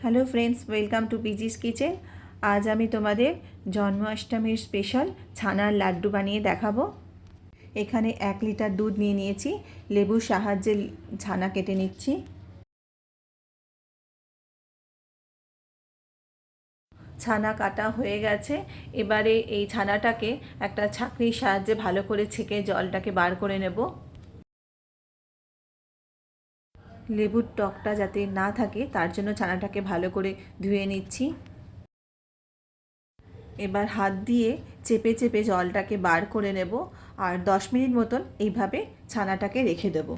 Hello friends, welcome to PG's kitchen. আজ আমি তোমাদের জন্মাষ্টমীর স্পেশাল ছানার লাড্ডু বানিয়ে দেখাবো। এখানে 1 লিটার দুধ নিয়ে নিয়েছি, লেবুর সাহায্যে ছানা কেটে নিচ্ছি। ছানা কাটা হয়ে গেছে। এবারে এই ছানাটাকে একটা ছাঁকনির সাহায্যে ভালো করে ছেঁকে জলটাকে বার করে নেব। লেবুর টকটা যাতে না থাকে তার জন্য ছানাটাকে ভালো করে ধুয়ে নিচ্ছি। এবার হাত দিয়ে চেপে চেপে জলটাকে বার করে নেব আর 10 মিনিট মতন এইভাবে ছানাটাকে রেখে দেব।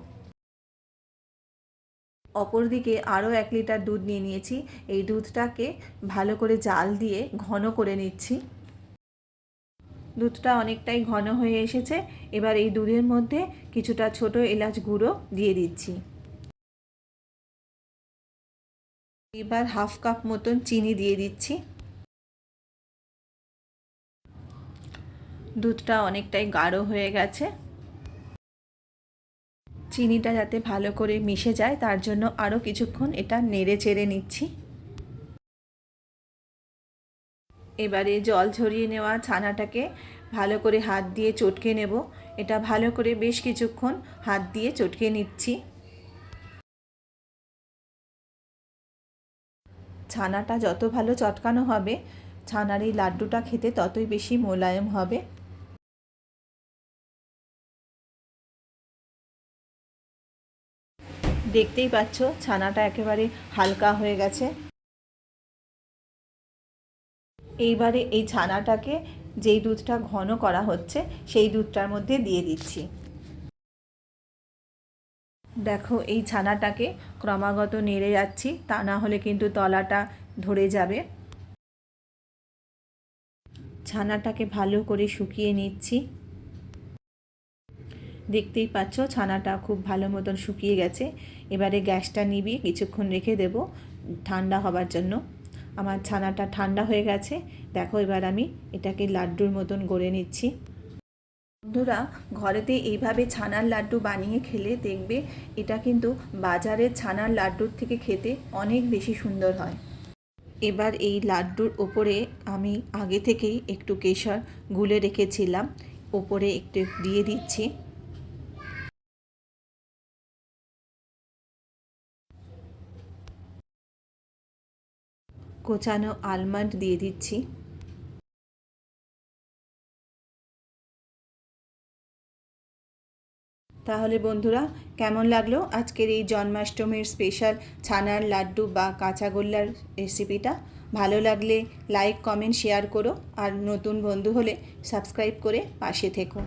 অপরদিকে আরও 1 লিটার দুধ নিয়ে নিয়েছি। এই দুধটাকে ভালো করে জাল দিয়ে ঘন করে নিচ্ছি। দুধটা অনেকটাই ঘন হয়ে এসেছে। এবার এই দুধের মধ্যে কিছুটা ছোট এলাচ গুঁড়ো দিয়ে দিচ্ছি। এবার হাফ কাপ মতন চিনি দিয়ে দিচ্ছি। দুধটা অনেকটাই গাঢ় হয়ে গেছে। চিনিটা যাতে ভালো করে মিশে যায় তার জন্য আরও কিছুক্ষণ এটা নেড়ে চেড়ে নিচ্ছি। এবারে জল ঝরিয়ে নেওয়া ছানাটাকে ভালো করে হাত দিয়ে চটকে নেব। এটা ভালো করে বেশ কিছুক্ষণ হাত দিয়ে চটকে নিচ্ছি। ছানাটা যত ভালো চটকানো হবে, ছানার এই লাড্ডুটা খেতে ততই বেশি মোলায়েম হবে। দেখতেই পাচ্ছ ছানাটা একেবারে হালকা হয়ে গেছে। এইবারে এই ছানাটাকে যেই দুধটা ঘন করা হচ্ছে সেই দুধটার মধ্যে দিয়ে দিচ্ছি। দেখো এই ছানাটাকে ক্রমাগত নেড়ে যাচ্ছি, তা না হলে কিন্তু তলাটা ধরে যাবে। ছানাটাকে ভালো করে শুকিয়ে নিচ্ছি। দেখতেই পাচ্ছ ছানাটা খুব ভালো মতন শুকিয়ে গেছে। এবারে গ্যাসটা নিভিয়ে কিছুক্ষণ রেখে দেব ঠান্ডা হবার জন্য। আমার ছানাটা ঠান্ডা হয়ে গেছে। দেখো এবার আমি এটাকে লাড্ডুর মতন গড়ে নিচ্ছি। বন্ধুরা, ঘরেতে এইভাবে ছানার লাড্ডু বানিয়ে খেলে দেখবে এটা কিন্তু বাজারের ছানার লাড্ডুর থেকে খেতে অনেক বেশি সুন্দর হয়। এবার এই লাড্ডুর ওপরে আমি আগে থেকেই একটু কেশর গুলে রেখেছিলাম, ওপরে একটু দিয়ে দিচ্ছি। কোচানো আলমন্ড দিয়ে দিচ্ছি। তাহলে বন্ধুরা, কেমন লাগলো আজকের এই জন্মাষ্টমীর স্পেশাল ছানার লাড্ডু বা কাঁচাগোল্লার রেসিপিটা? ভালো লাগলে লাইক, কমেন্ট, শেয়ার করো। আর নতুন বন্ধু হলে সাবস্ক্রাইব করে পাশে থেকো।